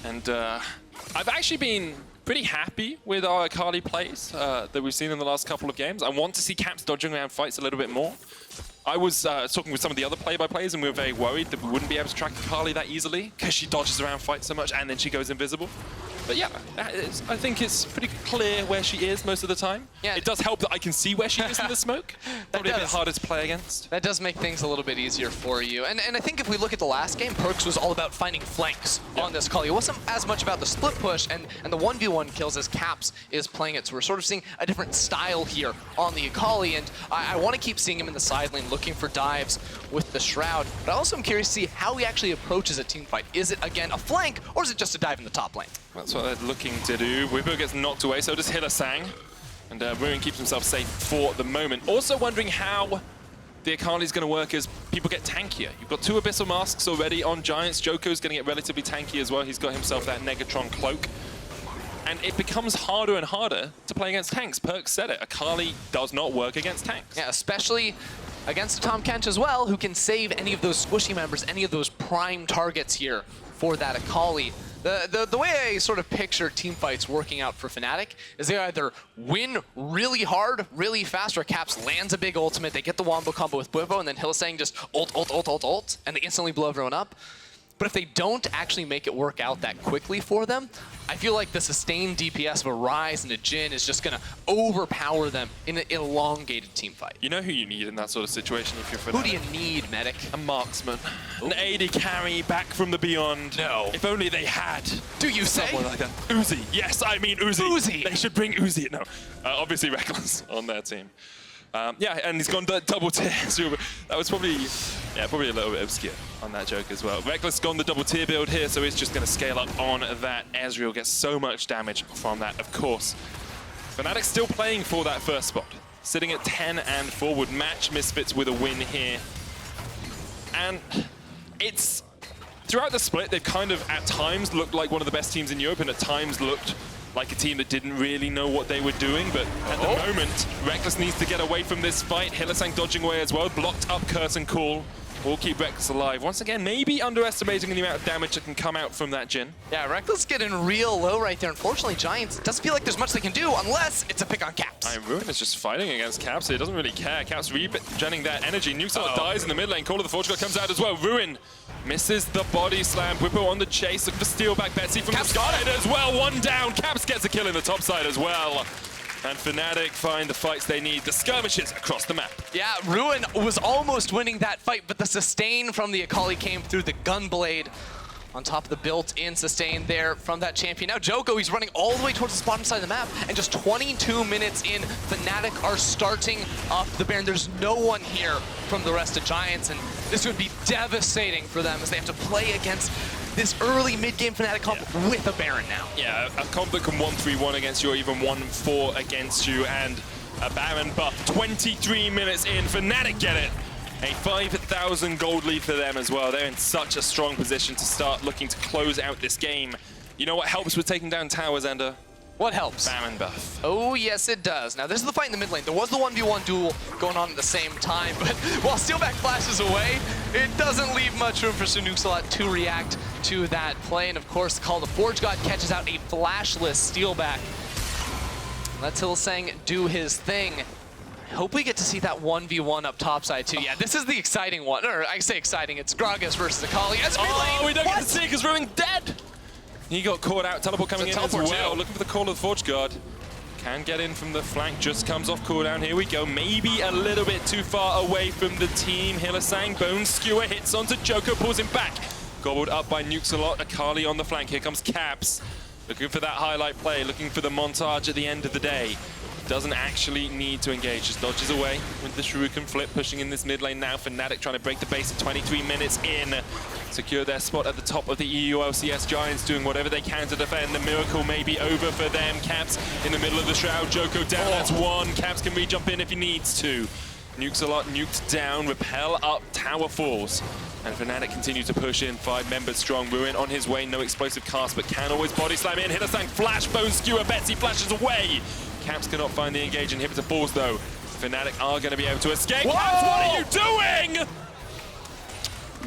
And I've actually been pretty happy with our Akali plays that we've seen in the last couple of games. I want to see Caps dodging around fights a little bit more. I was talking with some of the other play-by-plays, and we were very worried that we wouldn't be able to track Akali that easily because she dodges around fights so much and then she goes invisible. But yeah, I think it's pretty clear where she is most of the time. Yeah. It does help that I can see where she is in the smoke. Probably a bit harder to play against. That does make things a little bit easier for you. And I think if we look at the last game, PerkZ was all about finding flanks on this Akali. It wasn't as much about the split push and the 1v1 kills as Caps is playing it. So we're sort of seeing a different style here on the Akali. And I want to keep seeing him in the side lane looking for dives with the Shroud. But I also am curious to see how he actually approaches a team fight. Is it, again, a flank, or is it just a dive in the top lane? That's what they're looking to do. Bwipo gets knocked away, so does Hylissang. And Ruin keeps himself safe for the moment. Also wondering how the Akali is going to work as people get tankier. You've got 2 Abyssal Masks already on Giants. Djoko's going to get relatively tanky as well. He's got himself that Negatron cloak. And it becomes harder and harder to play against tanks. PerkZ said it. Akali does not work against tanks. Yeah, especially against a Tahm Kench as well, who can save any of those squishy members, any of those prime targets here for that Akali. The way I sort of picture team fights working out for Fnatic is they either win really hard, really fast, or Caps lands a big ultimate, they get the wombo combo with Bwipo, and then Hylissang just ult, and they instantly blow everyone up. But if they don't actually make it work out that quickly for them, I feel like the sustained DPS of a Ryze and a Jhin is just going to overpower them in an elongated team fight. You know who you need in that sort of situation if you're Fnatic? Who do you need, Medic? A marksman. Ooh. An AD carry back from the beyond. No. If only they had. Do you say? Someone like that. Uzi. Yes, I mean Uzi. Uzi. They should bring Uzi. No. Obviously Rekkles on their team. Yeah, and he's gone double tier. So that was probably a little bit obscure on that joke as well. Rekkles gone the double tier build here, so he's just going to scale up on that. Ezreal gets so much damage from that, of course. Fnatic still playing for that first spot. Sitting at 10 and 4 would match Misfits with a win here. And it's... Throughout the split, they've kind of, at times, looked like one of the best teams in Europe, and at times looked like a team that didn't really know what they were doing, but at the moment, Rekkles needs to get away from this fight. Hylissang dodging away as well, blocked up Curtain Call. Will keep Rekkles alive. Once again, maybe underestimating the amount of damage that can come out from that Jhin. Yeah, Rekkles getting real low right there. Unfortunately, Giants doesn't feel like there's much they can do unless it's a pick on Caps. Ruin is just fighting against Caps, so he doesn't really care. Caps regenning that energy. NukesAlot dies in the mid lane. Call of the Forge God comes out as well. Ruin misses the body slam. Bwipo on the chase. Look for Steeelback. Betsy from the side as well. One down. Caps gets a kill in the top side as well. And Fnatic find the fights they need. The skirmishes across the map. Yeah, Ruin was almost winning that fight, but the sustain from the Akali came through the Gunblade on top of the built-in sustain there from that champion. Now Djoko, he's running all the way towards the bottom side of the map, and just 22 minutes in, Fnatic are starting up the Baron. There's no one here from the rest of Giants, and this would be devastating for them as they have to play against this early mid-game Fnatic comp with a Baron now. Yeah, a comp that can 1-3-1 against you or even 1-4 against you, and a Baron buff. 23 minutes in, Fnatic get it. A 5,000 gold lead for them as well. They're in such a strong position to start looking to close out this game. You know what helps with taking down towers, Ender? What helps? Baron buff. Oh, yes, it does. Now, this is the fight in the mid lane. There was the 1v1 duel going on at the same time, but while Steeelback flashes away, it doesn't leave much room for SirNukesAlot to react to that play. And, of course, the Call of the Forge God catches out a flashless Steeelback. Lets Hylissang do his thing. I hope we get to see that 1v1 up topside, too. Yeah, this is the exciting one. Or, I say exciting, it's Gragas versus Akali. Oh, we don't get to see because Ruin's dead! He got caught out, teleport coming in as well. Looking for the Call of the Forge Guard. Can get in from the flank, just comes off cooldown. Here we go, maybe a little bit too far away from the team. Hylissang, Bone Skewer hits onto Djoko, pulls him back. Gobbled up by NukesAlot, Akali on the flank. Here comes Caps. Looking for that highlight play, looking for the montage at the end of the day. Doesn't actually need to engage, just dodges away with the Shuriken flip, pushing in this mid lane now. Fnatic trying to break the base at 23 minutes in. Secure their spot at the top of the EU LCS. Giants doing whatever they can to defend. The miracle may be over for them. Caps in the middle of the Shroud. Djoko down, that's one. Caps can re-jump in if he needs to. NukesAlot nuked down, repel up, tower falls. And Fnatic continue to push in, 5 members strong. Ruin on his way, no explosive cast, but can always body slam in. Hylissang flash, Bone Skewer, Betsy flashes away. Caps cannot find the engage, inhibitor falls though. Fnatic are going to be able to escape. Whoa! Caps, what are you doing?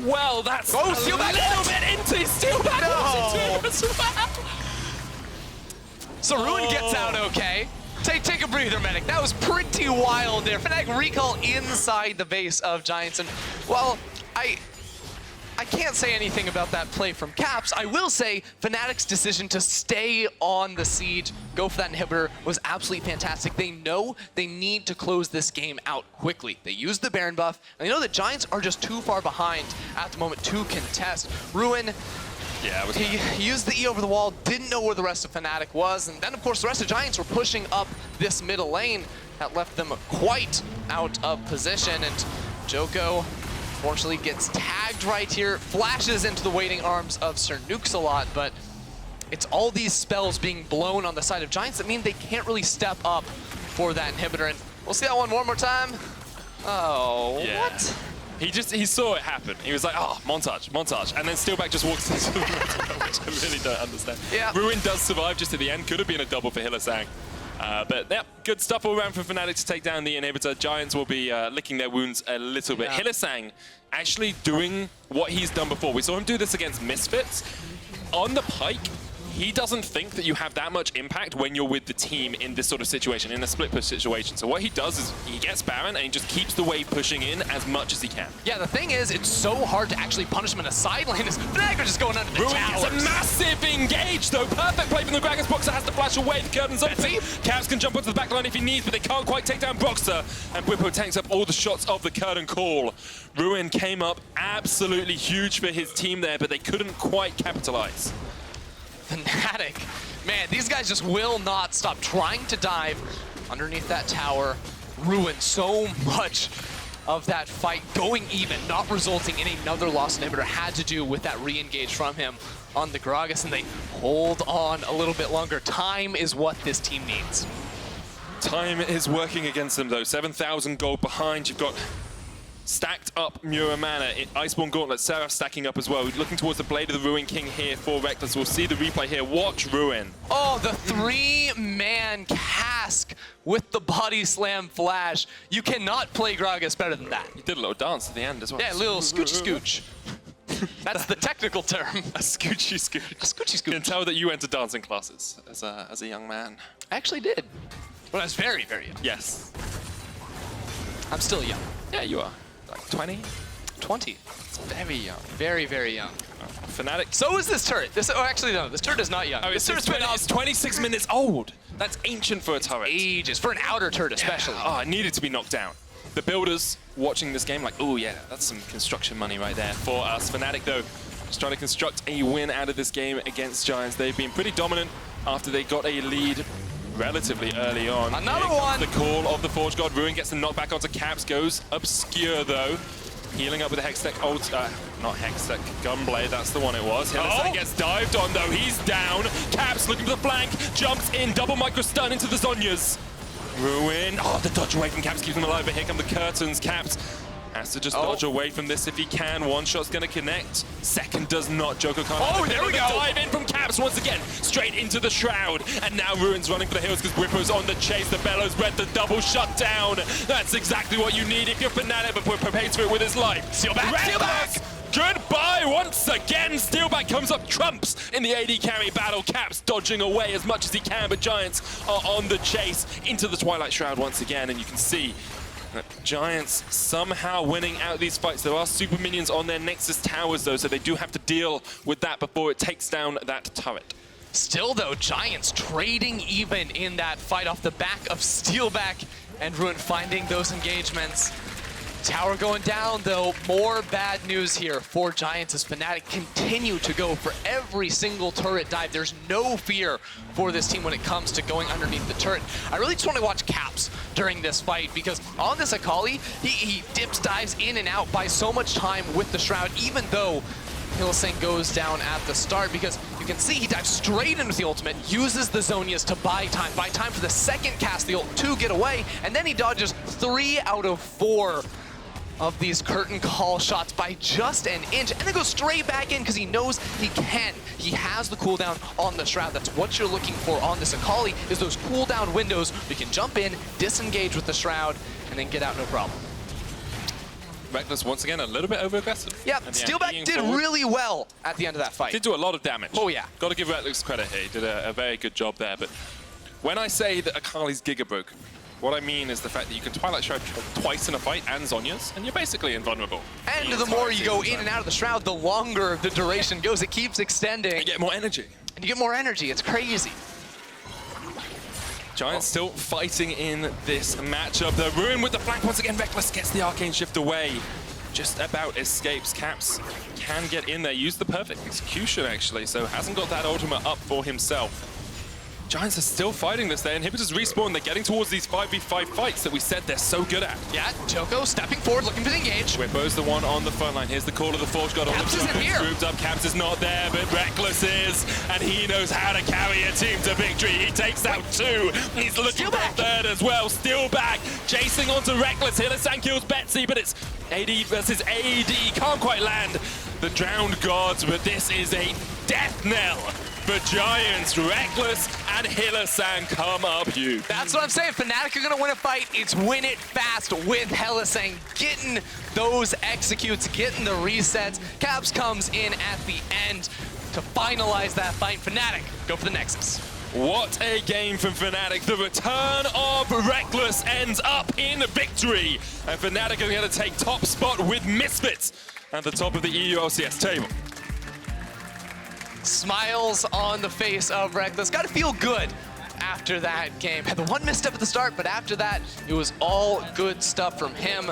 Well, that's a Steeelback, little bit into Steeelback. No. What's he doing? So Ruin gets out okay. Take a breather, Medic. That was pretty wild there. Fnatic recall inside the base of Giants. And, well, I can't say anything about that play from Caps. I will say Fnatic's decision to stay on the siege, go for that inhibitor, was absolutely fantastic. They know they need to close this game out quickly. They used the Baron buff, and they know that Giants are just too far behind at the moment to contest. Ruin, Yeah, he used the E over the wall, didn't know where the rest of Fnatic was, and then of course the rest of Giants were pushing up this middle lane. That left them quite out of position, and Djoko unfortunately gets tagged right here, flashes into the waiting arms of SirNukesAlot, but it's all these spells being blown on the side of Giants that mean they can't really step up for that inhibitor, and we'll see that one more time. Oh, Yeah. what? He saw it happen. He was like, oh, montage, montage. And then Steeelback just walks into the room, which I really don't understand. Yeah. Ruin does survive just at the end. Could have been a double for Hylissang. But yeah, good stuff all around for Fnatic to take down the inhibitor. Giants will be licking their wounds a little bit. Yeah. Hylissang actually doing what he's done before. We saw him do this against Misfits. On the Pyke, he doesn't think that you have that much impact when you're with the team in this sort of situation, in a split push situation. So what he does is he gets Baron and he just keeps the wave pushing in as much as he can. Yeah, the thing is, it's so hard to actually punish him in a side lane. Fnatic are just going under the Ruin towers. gets a massive engage, though. Perfect play from the Gragas. Broxah has to flash away. The curtain's open. Betsy? Caps can jump onto the back line if he needs, but they can't quite take down Broxah. And Bwipo tanks up all the shots of the curtain call. Ruin came up absolutely huge for his team there, but they couldn't quite capitalize. Fnatic, man, these guys just will not stop trying to dive underneath that tower. Ruin so much of that fight going even, not resulting in another lost inhibitor, had to do with that re-engage from him on the Gragas, and they hold on a little bit longer. Time is what this team needs. Time is working against them, though. 7,000 gold behind. You've got stacked up Mura Mana, Iceborne Gauntlet, Seraph stacking up as well. Looking towards the Blade of the Ruin King here for Rekkles. We'll see the replay here. Watch Ruin. Oh, the three-man cask with the body slam flash. You cannot play Gragas better than that. He did a little dance at the end as well. Yeah, a little scooch. That's the technical term. A scoochy scooch. A scoochy You can scooch. tell that you went to dancing classes as a young man. I actually did. When I was very, very young. Yes. I'm still young. Yeah, you are. Like 20? 20. It's very young. Very, very young. Fnatic. So is this turret. Oh, actually, no. This turret is not young. Oh, This it's turret's been up 26 minutes old. That's ancient for a turret. ages. For an outer turret, especially. Oh, it needed to be knocked down. The builders watching this game like, oh yeah, that's some construction money right there for us. Fnatic, though, just trying to construct a win out of this game against Giants. They've been pretty dominant after they got a lead relatively early on. Another Here one. comes the call of the Forge God. Ruin gets the knockback onto Caps, goes obscure though. Healing up with a Hextech ult, not Hextech, Gunblade, that's the one it was. Hylissang gets dived on though, he's down. Caps looking for the flank, jumps in, double micro stun into the Zhonyas. Ruin, oh, the dodge away from Caps keeps him alive, but here come the curtains. Caps has to just dodge away from this if he can. One shot's gonna connect, second does not. Djoko can't. Oh, there we go. Dive in from Caps once again, straight into the Shroud. And now Ruin's running for the hills because Bwipo's on the chase. The Bellows read the double shut down. That's exactly what you need if you're Fnatic, but Bwipo pays for it with his life. Steeelback! Goodbye once again. Steeelback comes up trumps in the AD carry battle. Caps dodging away as much as he can, but Giants are on the chase into the Twilight Shroud once again, and you can see that Giants somehow winning out these fights. There are super minions on their Nexus towers though, so they do have to deal with that before it takes down that turret. Still, though, Giants trading even in that fight off the back of Steeelback and Ruin finding those engagements. Tower going down, though. More bad news here for Giants as Fnatic continue to go for every single turret dive. There's no fear for this team when it comes to going underneath the turret. I really just want to watch Caps during this fight because on this Akali, he dips, dives in and out, buys so much time with the Shroud, even though Hylissang goes down at the start, because you can see he dives straight into the ultimate, uses the Zhonyas to buy time for the second cast the ult to get away, and then he dodges 3 out of 4 of these curtain call shots by just an inch, and then goes straight back in because he knows he can. He has the cooldown on the Shroud. That's what you're looking for on this Akali, is those cooldown windows. We can jump in, disengage with the Shroud, and then get out no problem. Rekkles once again a little bit over-aggressive. Yeah, Steeelback did really well at the end of that fight. Did do a lot of damage. Oh yeah. Got to give Rekkles credit here. He did a very good job there. But when I say that Akali's Giga broken, what I mean is the fact that you can Twilight Shroud twice in a fight and Zhonya's, and you're basically invulnerable. And the more you go in and out of the Shroud, the longer the duration goes. It keeps extending. You get more energy. And you get more energy. It's crazy. Giants still fighting in this matchup. The Ruin with the flank once again. Rekkles gets the Arcane Shift away. Just about escapes. Caps can get in there. Used the perfect execution actually, so hasn't got that ultimate up for himself. Giants are still fighting this. Their inhibitors respawn. They're getting towards these 5v5 fights that we said they're so good at. Yeah, Djoko stepping forward, looking to engage. Bwipo's the one on the front line. Here's the call of the Forge God. Caps isn't here. Grouped up. Caps is not there, but Rekkles is, and he knows how to carry a team to victory. He takes out 2. He's looking for a third as well. Steeelback chasing onto Rekkles. Hylissang kills Betsy, but it's AD versus AD. Can't quite land the drowned gods, but this is a death knell for Giants. Rekkles and Hylissang come up huge. That's what I'm saying. Fnatic are going to win a fight. It's win it fast with Hylissang. Getting those executes, getting the resets. Caps comes in at the end to finalize that fight. Fnatic go for the Nexus. What a game from Fnatic. The return of Rekkles ends up in victory. And Fnatic are going to take top spot with Misfits at the top of the EU LCS table. Smiles on the face of Rekkles. Got to feel good after that game. Had the one misstep at the start, but after that, it was all good stuff from him.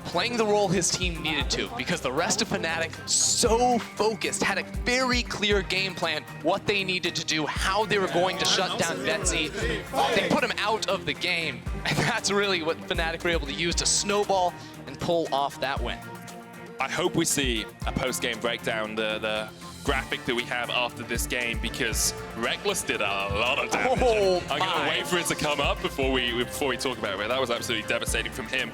Playing the role his team needed to, because the rest of Fnatic, so focused, had a very clear game plan, what they needed to do, how they were going to shut down Betsy. They put him out of the game, and that's really what Fnatic were able to use to snowball and pull off that win. I hope we see a post-game breakdown, the graphic that we have after this game, because Rekkles did a lot of damage. Oh, I'm going to wait for it to come up before we talk about it. That was absolutely devastating from him.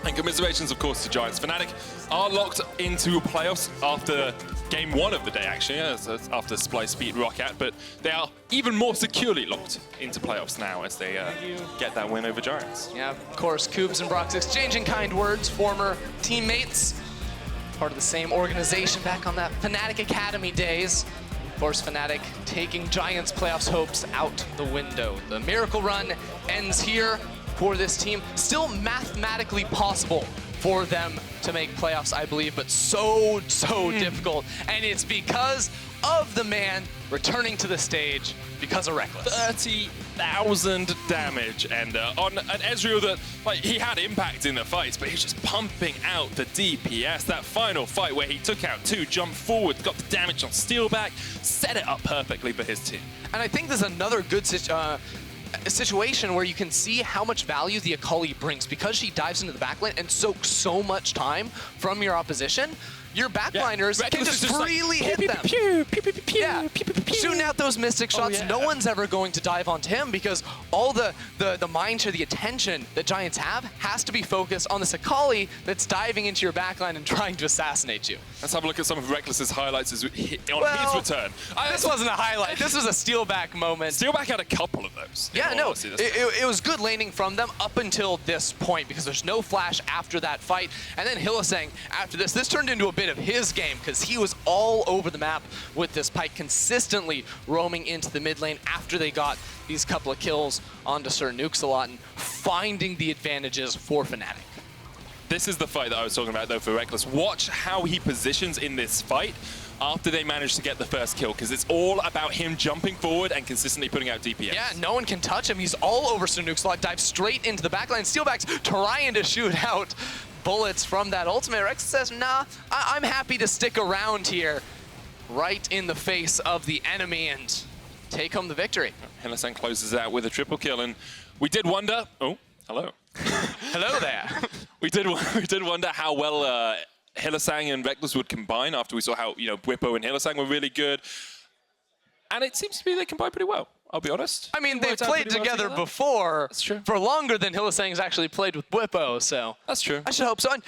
And commiserations, of course, to Giants. Fnatic are locked into playoffs after game 1 of the day, actually, after Splice beat Roccat, but they are even more securely locked into playoffs now as they get that win over Giants. Yeah, of course, Cubes and Broxah exchanging kind words, former teammates, part of the same organization back on that Fnatic Academy days. Of course, Fnatic taking Giants' playoffs hopes out the window. The miracle run ends here for this team. Still mathematically possible for them to make playoffs, I believe, but so difficult. And it's because of the man returning to the stage, because of Rekkles. 30,000 damage, and on an Ezreal that, like, he had impact in the fights, but he's just pumping out the DPS. That final fight where he took out 2, jumped forward, got the damage on Steeelback, set it up perfectly for his team. And I think there's another good situation where you can see how much value the Akali brings, because she dives into the backline and soaks so much time from your opposition. Your backliners can just freely hit them. Shooting out those mystic shots. No one's ever going to dive onto him, because all the mind share, the attention that Giants have has to be focused on this Akali that's diving into your backline and trying to assassinate you. Let's have a look at some of Rekkles' highlights on his return. This wasn't a highlight. This was a Steeelback moment. Steeelback had a couple of those. Yeah, no, it was good laning from them up until this point, because there's no flash after that fight. And then Hylissang after this turned into a bit of his game, because he was all over the map with this Pyke, consistently roaming into the mid lane after they got these couple of kills onto SirNukesAlot and finding the advantages for Fnatic. This is the fight that I was talking about, though, for Rekkles. Watch how he positions in this fight after they manage to get the first kill, because it's all about him jumping forward and consistently putting out DPS. Yeah, no one can touch him. He's all over SirNukesAlot, dives straight into the backline. Steeelback's trying to shoot out bullets from that ultimate. Rekkles says, nah, I'm happy to stick around here, right in the face of the enemy, and take home the victory. Hylissang closes out with a triple kill, and we did wonder... Oh, hello. Hello there. we did wonder how well Hylissang and Rekkles would combine after we saw how, Bwipo and Hylissang were really good. And it seems to be they combine pretty well. I'll be honest. I mean, They they've worked out played pretty well together together. before That's true. for longer than Hylissang's actually played with Bwipo, so. That's true. I should hope so. And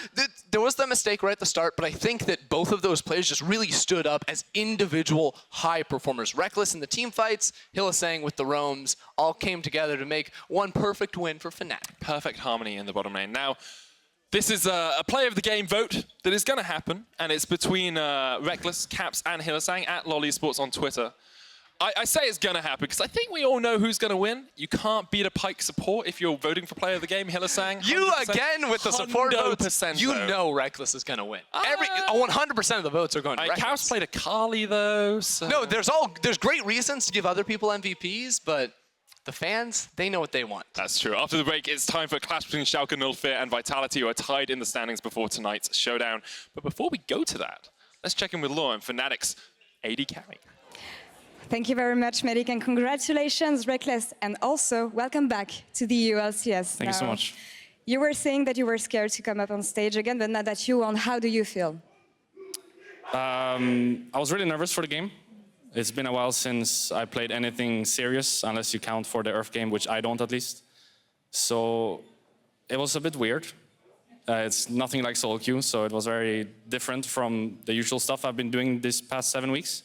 there was that mistake right at the start, but I think that both of those players just really stood up as individual high performers. Rekkles in the team fights, Hylissang with the roams, all came together to make one perfect win for Fnatic. Perfect harmony in the bottom lane. Now, this is a play of the game vote that is going to happen, and it's between Rekkles, Caps, and Hylissang at Esports on Twitter. I say it's going to happen because I think we all know who's going to win. You can't beat a Pyke support if you're voting for player of the game, Hylissang. You again with the support votes. You though. know Rekkles is going to win. 100% of the votes are going to Rekkles. Caps played Akali though. So. No, there's great reasons to give other people MVPs, but the fans, they know what they want. That's true. After the break, it's time for a clash between Sjokz, Nullfear, and Vitality, who are tied in the standings before tonight's showdown. But before we go to that, let's check in with Laure and Fnatic's AD carry. Thank you very much, Medic, and congratulations, Rekkles, and also welcome back to the LCS. Thank you so much. You were saying that you were scared to come up on stage again, but now that you won, how do you feel? I was really nervous for the game. It's been a while since I played anything serious, unless you count for the Earth game, which I don't at least. So it was a bit weird. It's nothing like solo queue, so it was very different from the usual stuff I've been doing this past 7 weeks.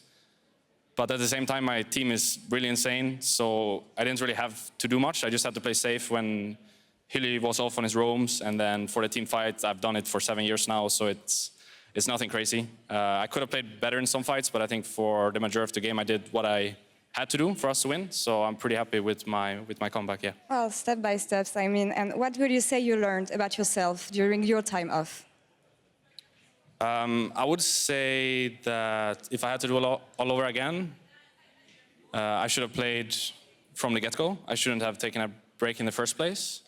But at the same time, my team is really insane, so I didn't really have to do much. I just had to play safe when Hyli was off on his roams, and then for the team fight, I've done it for 7 years now, so it's nothing crazy. I could have played better in some fights, but I think for the majority of the game, I did what I had to do for us to win. So I'm pretty happy with my comeback, yeah. Well, step by steps, I mean. And what would you say you learned about yourself during your time off? I would say that if I had to do it all over again, I should have played from the get-go. I shouldn't have taken a break in the first place.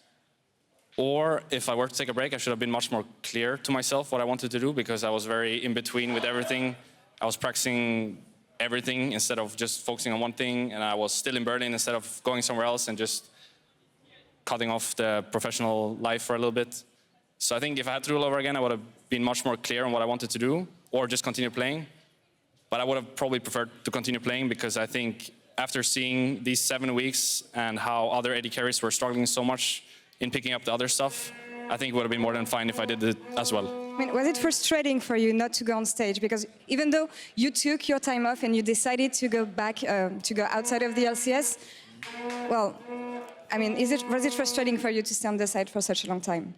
Or if I were to take a break, I should have been much more clear to myself what I wanted to do, because I was very in between with everything. I was practicing everything instead of just focusing on one thing, and I was still in Berlin instead of going somewhere else and just cutting off the professional life for a little bit. So I think if I had to do it all over again, I would have been much more clear on what I wanted to do, or just continue playing. But I would have probably preferred to continue playing, because I think after seeing these 7 weeks and how other AD carries were struggling so much in picking up the other stuff, I think it would have been more than fine if I did it as well. I mean, was it frustrating for you not to go on stage? Because even though you took your time off and you decided to go back, to go outside of the LCS, well, I mean, was it frustrating for you to stay on the side for such a long time?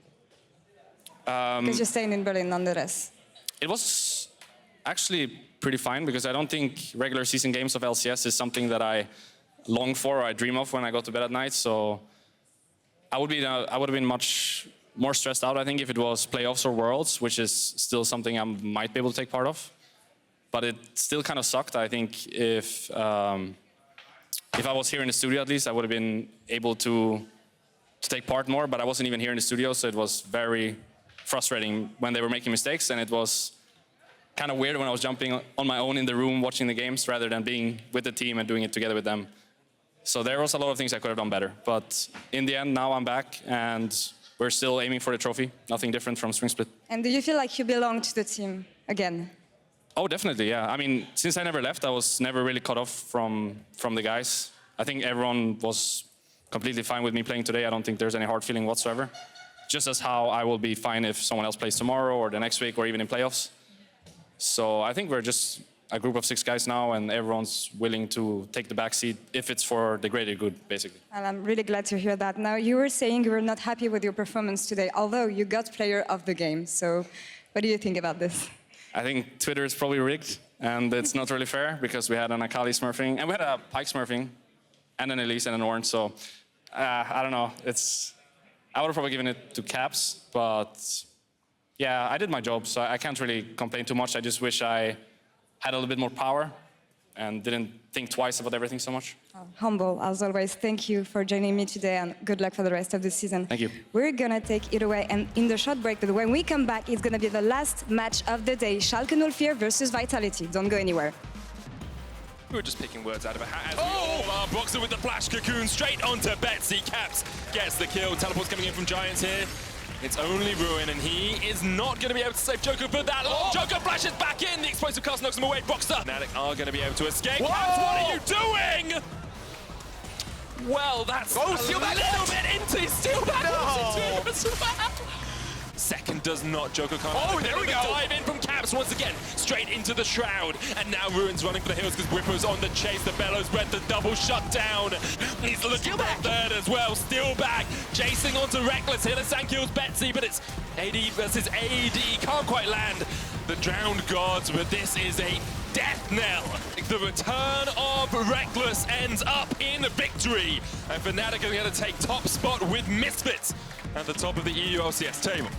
Because you're staying in Berlin nonetheless. It was actually pretty fine, because I don't think regular season games of LCS is something that I long for or I dream of when I go to bed at night. So I would have been much more stressed out, I think, if it was playoffs or worlds, which is still something I might be able to take part of. But it still kind of sucked. I think if I was here in the studio, at least, I would have been able to take part more. But I wasn't even here in the studio, so it was very frustrating when they were making mistakes, and it was kind of weird when I was jumping on my own in the room watching the games rather than being with the team and doing it together with them. So there was a lot of things I could have done better. But in the end, now I'm back, and we're still aiming for the trophy. Nothing different from Summer Split. And do you feel like you belong to the team again? Oh, definitely, yeah. I mean, since I never left, I was never really cut off from the guys. I think everyone was completely fine with me playing today. I don't think there's any hard feeling whatsoever. Just as how I will be fine if someone else plays tomorrow or the next week or even in playoffs. So I think we're just a group of 6 guys now, and everyone's willing to take the back seat if it's for the greater good, basically. And I'm really glad to hear that. Now, you were saying you were not happy with your performance today, although you got player of the game. So what do you think about this? I think Twitter is probably rigged, and it's not really fair, because we had an Akali smurfing, and we had a Pyke smurfing, and an Elise and an Ornn. So I don't know. I would have probably given it to Caps, but yeah, I did my job, so I can't really complain too much. I just wish I had a little bit more power and didn't think twice about everything so much. Humble, as always. Thank you for joining me today, and good luck for the rest of the season. Thank you. We're going to take it away, and in the short break, but when we come back, it's going to be the last match of the day, Sjokz Nullfear versus Vitality. Don't go anywhere. We were just picking words out of a hat. Broxah with the flash cocoon straight onto Betsy. Caps gets the kill. Teleport's coming in from Giants here. It's only Ruin, and he is not going to be able to save Djoko for that long. Djoko flashes back in. The explosive cast knocks him away. Broxah. Fnatic are going to be able to escape. Caps, what are you doing? Well, that's a Steeelback little bit into Steeelback. No. What's he doing as well? Second does not. Joko can't. Oh, there we go. Dive in from Caps once again, straight into the Shroud. And now Ruin's running for the hills because Bwipo's on the chase. The Bellows read the double shutdown. He's looking for a third as well. Steeelback chasing onto Rekkles. Hylissang kills Betsy, but it's AD versus AD. Can't quite land the drowned gods, but this is a death knell. The return of Rekkles ends up in victory. And Fnatic are going to take top spot with Misfits at the top of the EU LCS table.